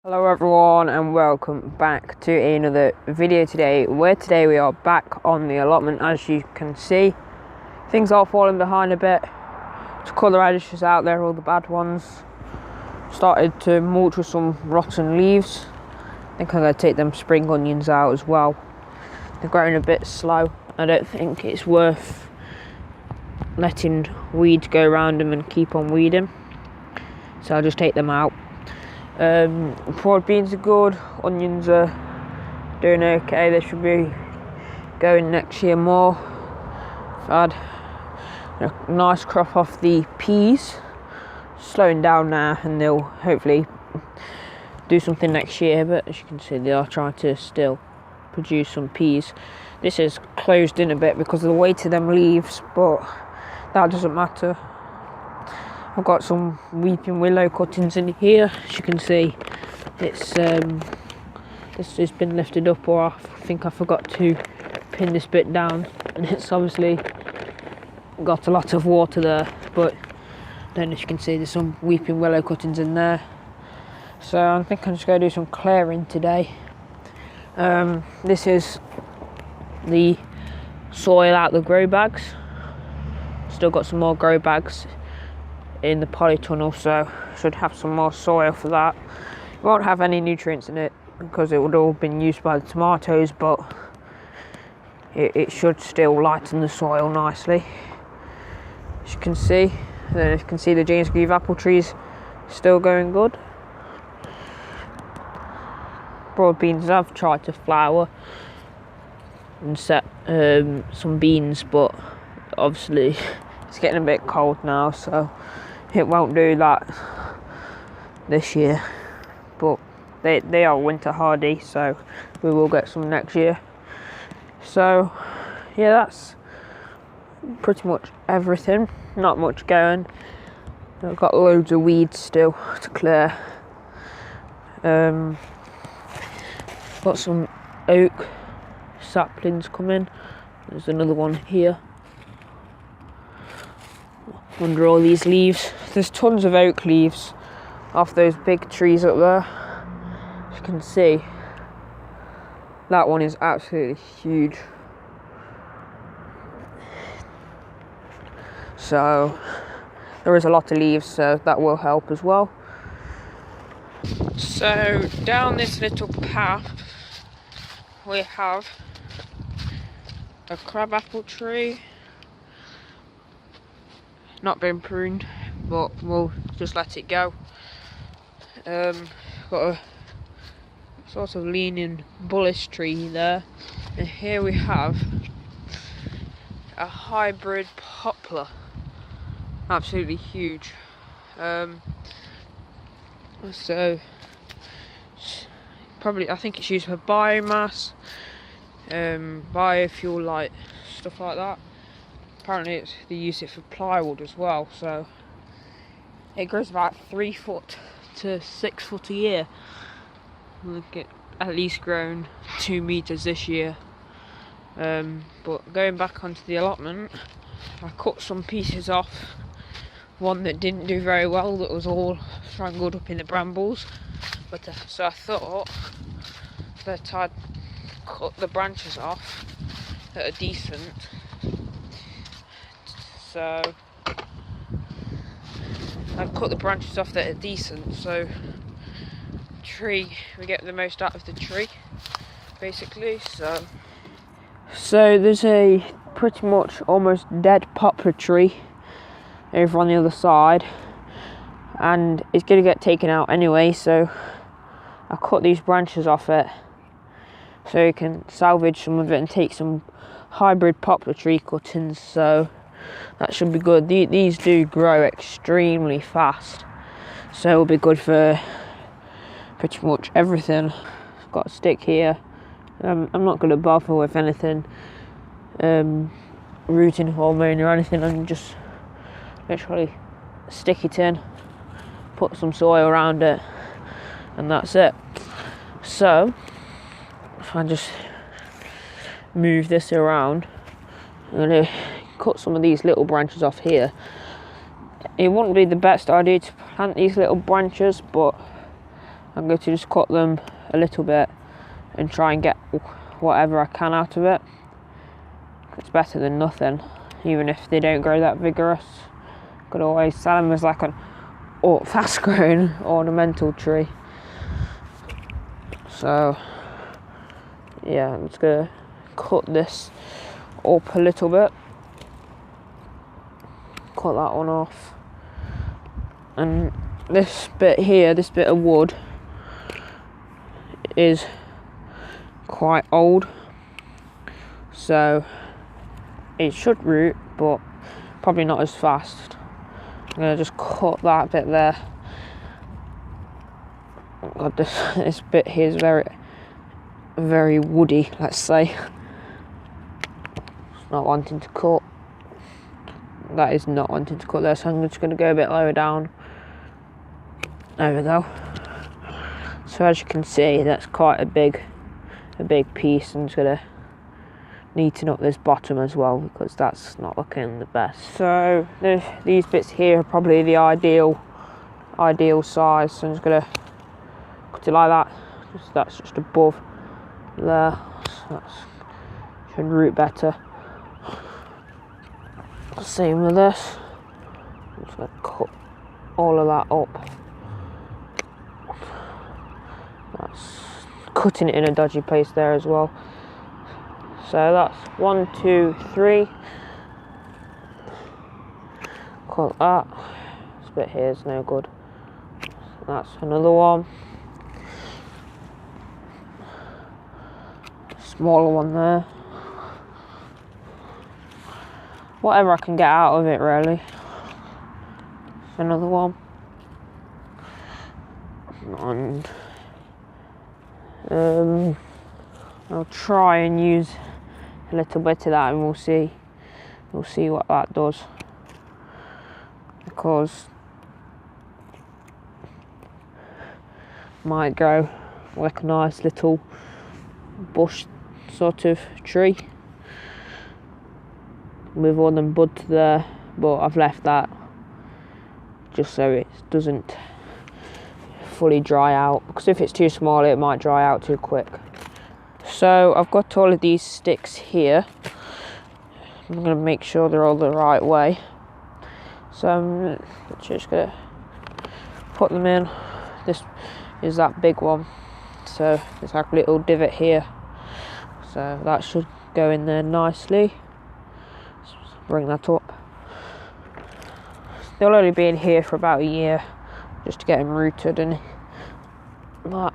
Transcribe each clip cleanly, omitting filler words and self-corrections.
Hello everyone and welcome back to another video today we are back on the allotment. As you can see, things are falling behind a bit. To cut the radishes out there, all the bad ones. Started to mulch with some rotten leaves. I think I'm going to take them spring onions out as well. They're growing a bit slow. I don't think it's worth letting weeds go around them and keep on weeding, so I'll just take them out. Broad beans are good, onions are doing okay, they should be going next year more. I've had a nice crop off the peas, slowing down now, and they'll hopefully do something next year, but as you can see they are trying to still produce some peas. This is closed in a bit because of the weight of them leaves, but that doesn't matter. I've got some weeping willow cuttings in here. As you can see, it's this has been lifted up, or I think I forgot to pin this bit down, and it's obviously got a lot of water there, but I don't know if you can see there's some weeping willow cuttings in there. So I think I'm just going to do some clearing today. This is the soil out the grow bags. Still got some more grow bags in the polytunnel, so should have some more soil for that. It won't have any nutrients in it because it would all been used by the tomatoes, but it should still lighten the soil nicely. As you can see, the James Grieve apple trees still going good. Broad beans I've tried to flower and set some beans, but obviously it's getting a bit cold now, so it won't do that this year, but they are winter hardy, so we will get some next year. So yeah, that's pretty much everything. Not much going. I've got loads of weeds still to clear. Got some oak saplings coming. There's another one here under all these leaves. There's tons of oak leaves off those big trees up there. As you can see, that one is absolutely huge. So there is a lot of leaves, so that will help as well. So down this little path we have a crabapple tree, not been pruned, but we'll just let it go. Got a sort of leaning bullish tree there, and here we have a hybrid poplar, absolutely huge. So probably, I think it's used for biomass, biofuel, like stuff like that. Apparently they use it for plywood as well, so it grows about 3 foot to 6 foot a year. We'll get at least grown 2 meters this year. But going back onto the allotment, I cut some pieces off. One that didn't do very well, that was all strangled up in the brambles. But so I thought that I'd cut the branches off that are decent. So I've cut the branches off that are decent, so we get the most out of the tree, basically. So there's a pretty much almost dead poplar tree over on the other side, and it's going to get taken out anyway, so I cut these branches off it so you can salvage some of it and take some hybrid poplar tree cuttings, so that should be good. These do grow extremely fast, so it'll be good for pretty much everything. I've got a stick here. I'm not going to bother with anything rooting hormone or anything. I'm just literally stick it in, put some soil around it, and that's it. So if I just move this around, I'm going to cut some of these little branches off here. It wouldn't be the best idea to plant these little branches, but I'm going to just cut them a little bit and try and get whatever I can out of it. It's better than nothing, even if they don't grow that vigorous. Could always sell them as like an fast growing ornamental tree. So yeah, I'm just gonna cut this up a little bit, cut that one off, and this bit here, this bit of wood is quite old, so it should root, but probably not as fast. I'm gonna just cut that bit there. God, this bit here is very woody, let's say. It's not wanting to cut. That is not wanting to cut there, so I'm just gonna go a bit lower down. There we go. So as you can see, that's quite a big piece. I'm just gonna neaten up this bottom as well, because that's not looking the best. So these bits here are probably the ideal size, so I'm just gonna cut it like that. That's just above there, so that should root better. Same with this. I'm just gonna cut all of that up. That's cutting it in a dodgy place there as well. So that's 1, 2, 3. Cut that. This bit here is no good. That's another one. Smaller one there. Whatever I can get out of it, really. Another one. And I'll try and use a little bit of that, and we'll see what that does, because it might grow like a nice little bush sort of tree with all them buds there, but I've left that just so it doesn't fully dry out, because if it's too small it might dry out too quick. So I've got all of these sticks here. I'm going to make sure they're all the right way. So I'm just going to put them in. This is that big one. So there's like a little divot here. So that should go in there nicely. Let's bring that up. They'll only be in here for about a year, just to get them rooted and that.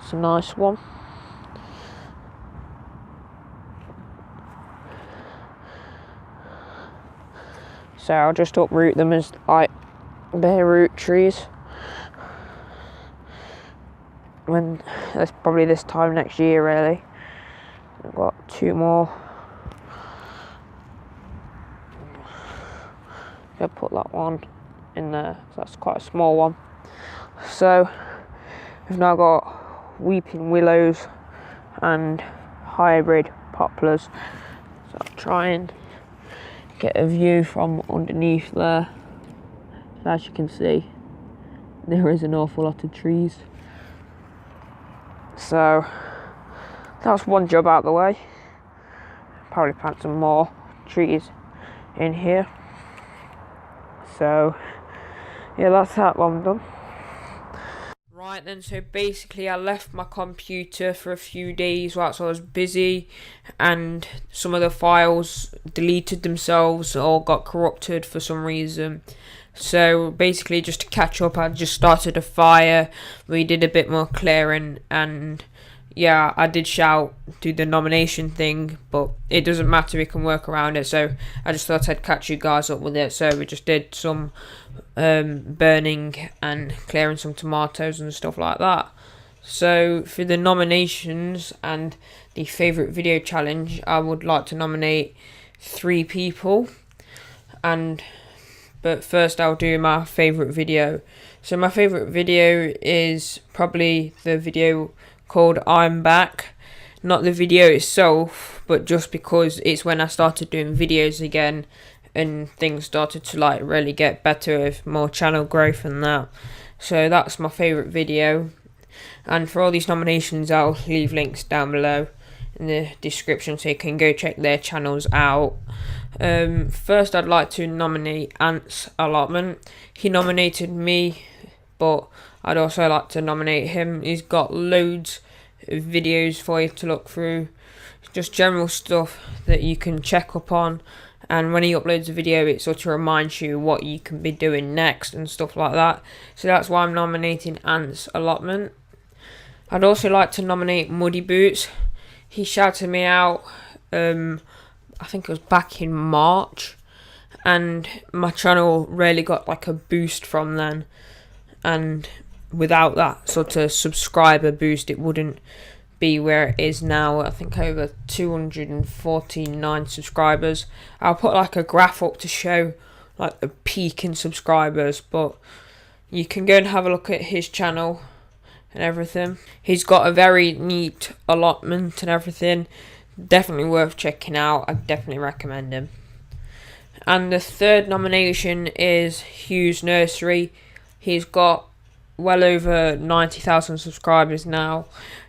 It's a nice one. So I'll just uproot them as like bare root trees. When that's probably this time next year, really. I've got 2 more. I'll put that one in there. So that's quite a small one. So we've now got weeping willows and hybrid poplars. So I'll try and get a view from underneath there. So as you can see, there is an awful lot of trees. So that's one job out of the way. Probably plant some more trees in here. So yeah, that's that one done. Right then, so basically I left my computer for a few days whilst I was busy, and some of the files deleted themselves or got corrupted for some reason. So basically, just to catch up, I just started a fire. We did a bit more clearing, and yeah, I did do the nomination thing, but it doesn't matter, we can work around it. So I just thought I'd catch you guys up with it. So we just did some burning and clearing some tomatoes and stuff like that. So for the nominations and the favourite video challenge, I would like to nominate 3 people, but first I'll do my favourite video. So my favourite video is probably the video called I'm Back. Not the video itself, but just because it's when I started doing videos again, and things started to like really get better with more channel growth and that. So that's my favourite video. And for all these nominations, I'll leave links down below in the description so you can go check their channels out. First, I'd like to nominate Ant's Allotment. He nominated me, but I'd also like to nominate him. He's got loads of videos for you to look through, just general stuff that you can check up on, and when he uploads a video it sort of reminds you what you can be doing next and stuff like that. So that's why I'm nominating Ant's Allotment. I'd also like to nominate Muddy Boots. He shouted me out, I think it was back in March, and my channel really got like a boost from then, and without that sort of subscriber boost it wouldn't be where it is now. I think over 249 subscribers. I'll put like a graph up to show like the peak in subscribers, but you can go and have a look at his channel and everything. He's got a very neat allotment and everything. Definitely worth checking out. I definitely recommend him. And the third nomination is Hugh's Nursery. He's got well over 90,000 subscribers now.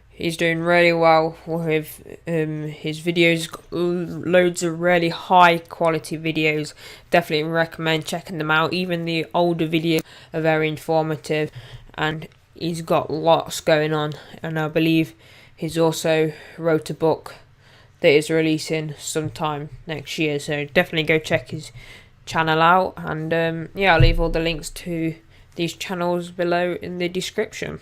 He's doing really well with his videos. Loads of really high quality videos. Definitely recommend checking them out. Even the older videos are very informative, and he's got lots going on. And I believe he's also wrote a book that is releasing sometime next year. So definitely go check his channel out. And yeah, I'll leave all the links to these channels below in the description.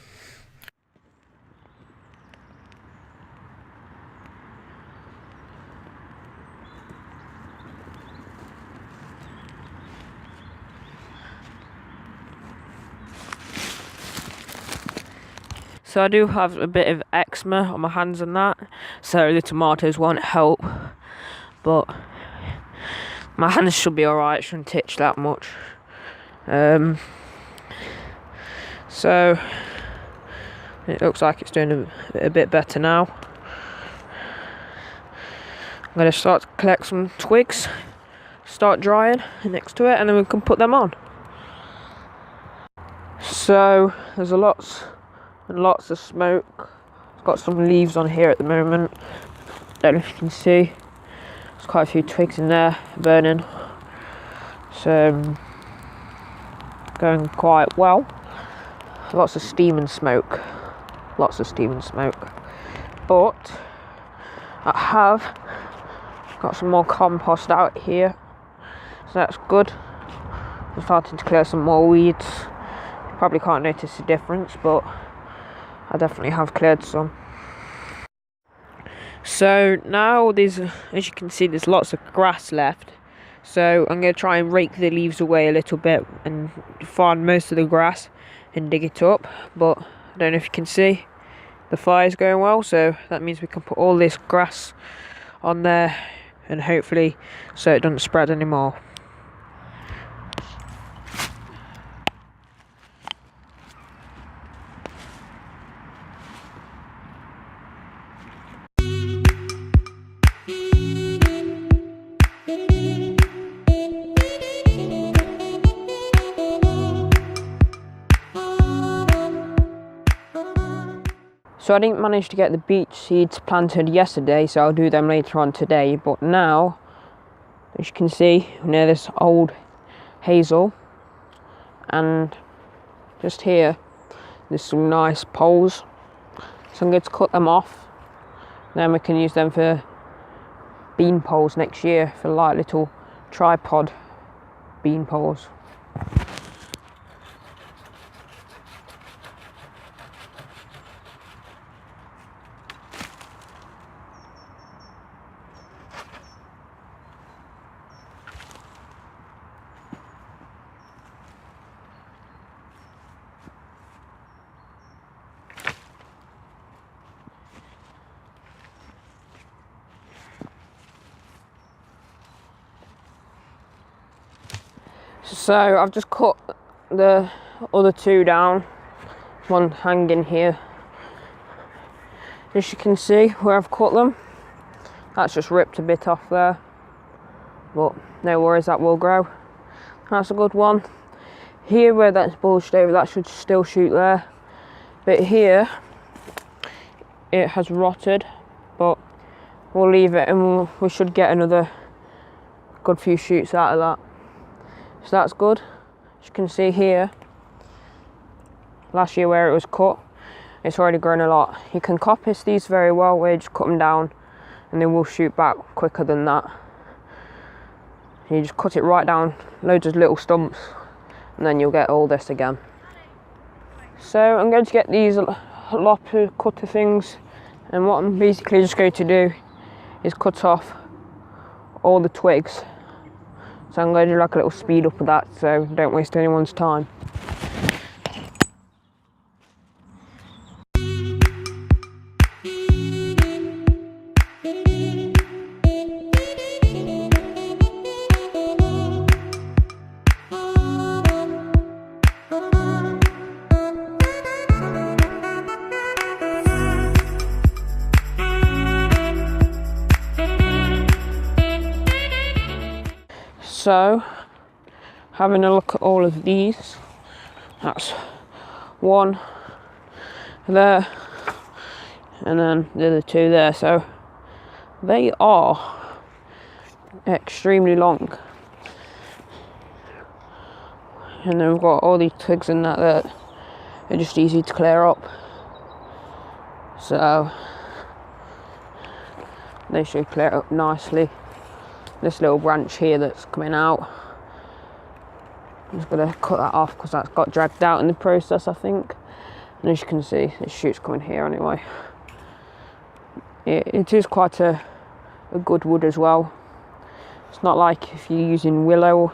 So I do have a bit of eczema on my hands and that, so the tomatoes won't help, but my hands should be alright, shouldn't itch that much. So it looks like it's doing a bit better now. I'm going to start to collect some twigs, start drying next to it, and then we can put them on. So there's lots and lots of smoke. It's got some leaves on here at the moment. Don't know if you can see. There's quite a few twigs in there burning. So going quite well. Lots of steam and smoke. Lots of steam and smoke. But I have got some more compost out here, so that's good. I'm starting to clear some more weeds. You probably can't notice the difference, but I definitely have cleared some. So now there's, as you can see, there's lots of grass left. So I'm going to try and rake the leaves away a little bit and find most of the grass and dig it up. But I don't know if you can see, the fire's going well, so that means we can put all this grass on there and hopefully so it doesn't spread anymore. So I didn't manage to get the beech seeds planted yesterday, so I'll do them later on today. But now, as you can see, near this old hazel, and just here, there's some nice poles. So I'm going to cut them off. Then we can use them for bean poles next year, for like little tripod bean poles. So I've just cut the other two down, one hanging here. As you can see where I've cut them, that's just ripped a bit off there, but no worries, that will grow. That's a good one. Here where that's bulged over, that should still shoot there, but here it has rotted, but we'll leave it and we should get another good few shoots out of that. So that's good. As you can see here, last year where it was cut, it's already grown a lot. You can coppice these very well, where you just cut them down and they will shoot back quicker than that. You just cut it right down, loads of little stumps, and then you'll get all this again. So I'm going to get these lopper cutter things, and what I'm basically just going to do is cut off all the twigs. So I'm going to do like a little speed up of that, so don't waste anyone's time. So, having a look at all of these, that's one there, and then the other two there, so they are extremely long. And then we've got all these twigs in that are just easy to clear up. So, they should clear up nicely. This little branch here that's coming out, I'm just going to cut that off because that's got dragged out in the process, I think. And as you can see, this shoot's coming here anyway. It is quite a good wood as well. It's not like if you're using willow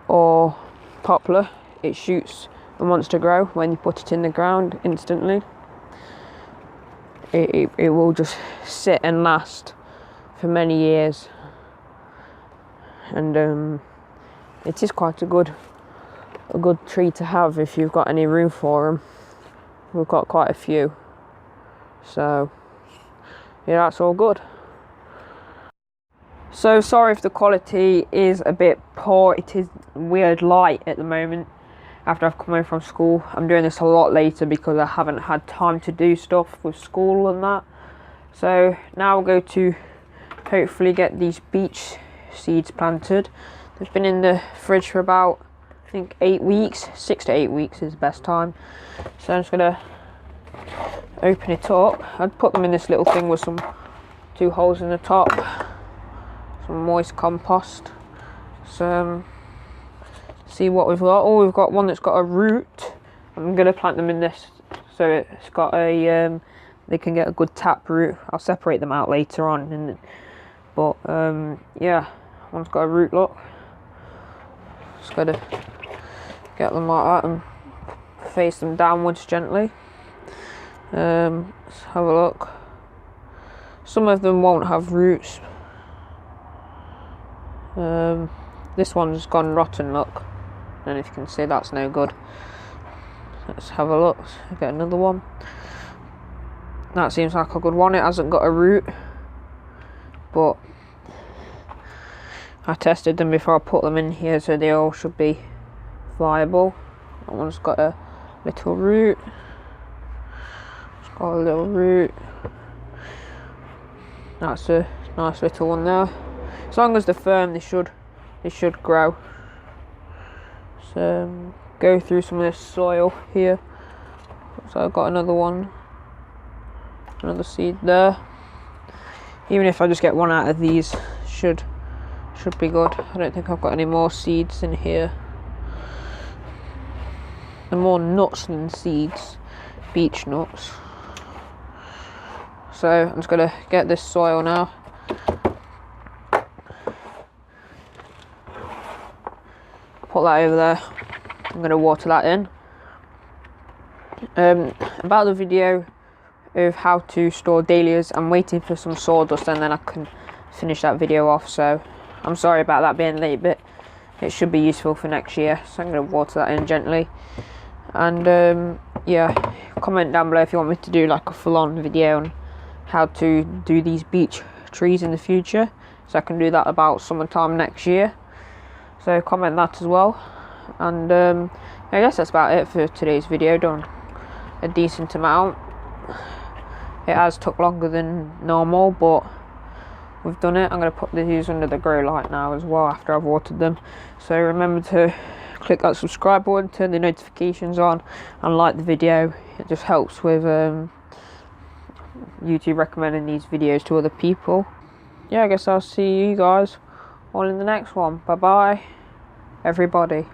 or poplar, it shoots and wants to grow when you put it in the ground instantly. It will just sit and last for many years. And it is quite a good tree to have if you've got any room for them. We've got quite a few, so yeah, that's all good. So sorry if the quality is a bit poor. It is weird light at the moment after I've come home from school. I'm doing this a lot later because I haven't had time to do stuff with school and that. So now we'll go to hopefully get these beech seeds planted. They've been in the fridge for about, I think, 8 weeks. 6 to 8 weeks is the best time. So I'm just gonna open it up. I'd put them in this little thing with some 2 holes in the top, some moist compost. So see what we've got. Oh, we've got one that's got a root. I'm gonna plant them in this so it's got a they can get a good tap root. I'll separate them out later on, but yeah, one's got a root, look. Just gotta get them like that and face them downwards gently. Let's have a look. Some of them won't have roots. This one's gone rotten, look. And if you can see, that's no good. Let's have a look. Get another one. That seems like a good one. It hasn't got a root, but I tested them before I put them in here, so they all should be viable. That one's got a little root. It's got a little root. That's a nice little one there. As long as they're firm, they should grow. So go through some of this soil here. So I've got another one, another seed there. Even if I just get one out of these, should be good. I don't think I've got any more seeds in here. They're more nuts than seeds, beech nuts. So I'm just gonna get this soil now. Put that over there. I'm gonna water that in. About the video of how to store dahlias, I'm waiting for some sawdust and then I can finish that video off, so I'm sorry about that being late, but it should be useful for next year. So I'm going to water that in gently. And yeah, comment down below if you want me to do like a full-on video on how to do these beech trees in the future. so I can do that about summertime next year. So comment that as well. And I guess that's about it for today's video. Done a decent amount. It has took longer than normal, but we've done it. I'm going to put these under the grow light now as well after I've watered them. So remember to click that subscribe button, turn the notifications on, and like the video. It just helps with YouTube recommending these videos to other people. Yeah, I guess I'll see you guys all in the next one. Bye bye, everybody.